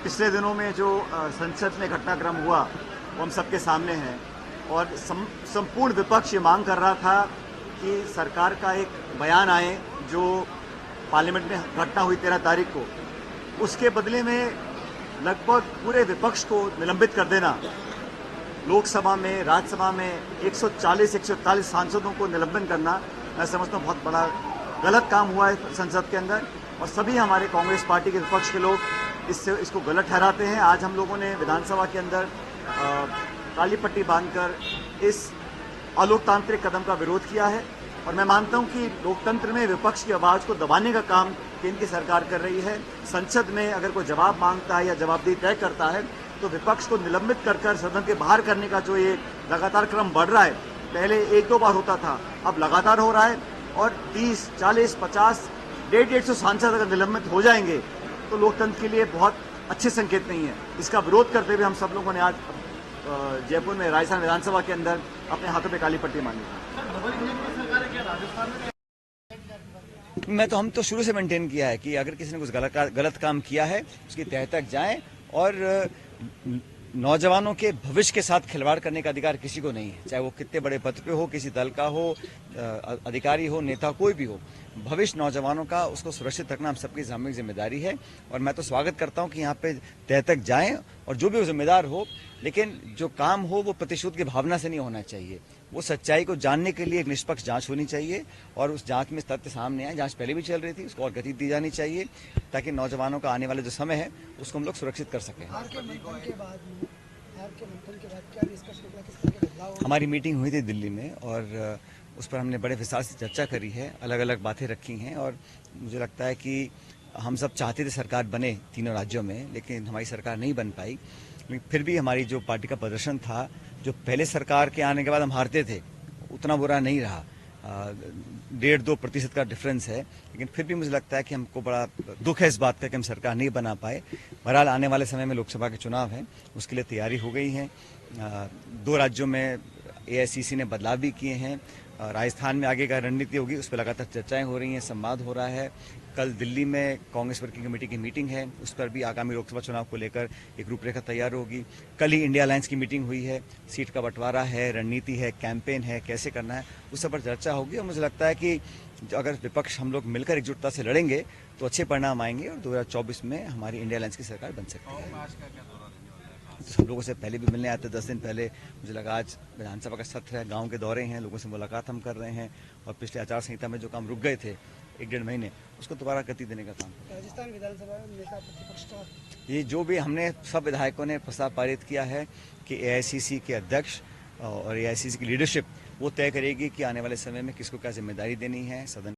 पिछले दिनों में जो संसद में घटनाक्रम हुआ वो हम सबके सामने है और संपूर्ण विपक्ष ये मांग कर रहा था कि सरकार का एक बयान आए जो पार्लियामेंट में घटना हुई 13 तारीख को, उसके बदले में लगभग पूरे विपक्ष को निलंबित कर देना। लोकसभा में, राज्यसभा में 140-141 सांसदों को निलंबन करना, मैं समझता हूँ बहुत बड़ा गलत काम हुआ है संसद के अंदर और सभी हमारे कांग्रेस पार्टी के विपक्ष के लोग इसको गलत ठहराते हैं। आज हम लोगों ने विधानसभा के अंदर काली पट्टी बांधकर इस अलोकतांत्रिक कदम का विरोध किया है और मैं मानता हूं कि लोकतंत्र में विपक्ष की आवाज को दबाने का काम केंद्र की सरकार कर रही है। संसद में अगर कोई जवाब मांगता है या जवाबदेही तय करता है तो विपक्ष को निलंबित कर सदन के बाहर करने का जो ये लगातार क्रम बढ़ रहा है, पहले 1-2 बार होता था, अब लगातार हो रहा है और 30, 40, 50, 150 सांसद अगर निलंबित हो जाएंगे तो लोकतंत्र के लिए बहुत अच्छे संकेत नहीं है। इसका विरोध करते हुए हम सब लोगों ने आज जयपुर में राजस्थान विधानसभा के अंदर अपने हाथों पे काली पट्टी मांगी। हम तो शुरू से मेंटेन किया है कि अगर किसी ने कुछ गलत काम किया है उसकी तह तक जाएं और नौजवानों के भविष्य के साथ खिलवाड़ करने का अधिकार किसी को नहीं है, चाहे वो कितने बड़े पद पे हो, किसी दल का हो, अधिकारी हो, नेता कोई भी हो। भविष्य नौजवानों का उसको सुरक्षित रखना हम सबकी सामूहिक जिम्मेदारी है और मैं तो स्वागत करता हूं कि यहाँ पे तह तक जाएं और जो भी वो जिम्मेदार हो, लेकिन जो काम हो वो प्रतिशोध की भावना से नहीं होना चाहिए। वो सच्चाई को जानने के लिए एक निष्पक्ष जांच होनी चाहिए और उस जांच में तथ्य सामने आए। जांच पहले भी चल रही थी, उसको और गति दी जानी चाहिए ताकि नौजवानों का आने वाला जो समय है उसको हम लोग सुरक्षित कर सकें। हमारी मीटिंग हुई थी दिल्ली में और उस पर हमने बड़े विस्तार से चर्चा करी है, अलग अलग बातें रखी हैं और मुझे लगता है कि हम सब चाहते थे सरकार बने तीनों राज्यों में, लेकिन हमारी सरकार नहीं बन पाई। फिर भी हमारी जो पार्टी का प्रदर्शन था, जो पहले सरकार के आने के बाद हम हारते थे, उतना बुरा नहीं रहा। 1.5-2% का डिफरेंस है, लेकिन फिर भी मुझे लगता है कि हमको बड़ा दुख है इस बात का कि हम सरकार नहीं बना पाए। बहरहाल आने वाले समय में लोकसभा के चुनाव हैं, उसके लिए तैयारी हो गई है। 2 राज्यों में AICC ने बदलाव भी किए हैं। राजस्थान में आगे का रणनीति होगी, उस पर लगातार चर्चाएं हो रही हैं, संवाद हो रहा है। कल दिल्ली में कांग्रेस वर्किंग कमेटी की मीटिंग है, उस पर भी आगामी लोकसभा चुनाव को लेकर एक रूपरेखा तैयार होगी। कल ही इंडिया अलायंस की मीटिंग हुई है, सीट का बंटवारा है, रणनीति है, कैंपेन है, कैसे करना है, उस सब पर चर्चा होगी और मुझे लगता है कि अगर विपक्ष हम लोग मिलकर एकजुटता से लड़ेंगे तो अच्छे परिणाम आएंगे और 2024 में हमारी इंडिया अलायंस की सरकार बन सकती है। सब लोगों से पहले भी मिलने आते 10 दिन पहले, मुझे लगा आज विधानसभा का सत्र है, गांव के दौरे हैं, लोगों से मुलाकात हम कर रहे हैं और पिछले आचार संहिता में जो काम रुक गए थे 1-1.5 महीने, उसको दोबारा गति देने का काम। राजस्थान विधानसभा में नेता प्रतिपक्ष का ये जो भी हमने सब विधायकों ने प्रस्ताव पारित किया है कि AICC के अध्यक्ष और AICC की लीडरशिप वो तय करेगी कि आने वाले समय में किसको क्या जिम्मेदारी देनी है। सदन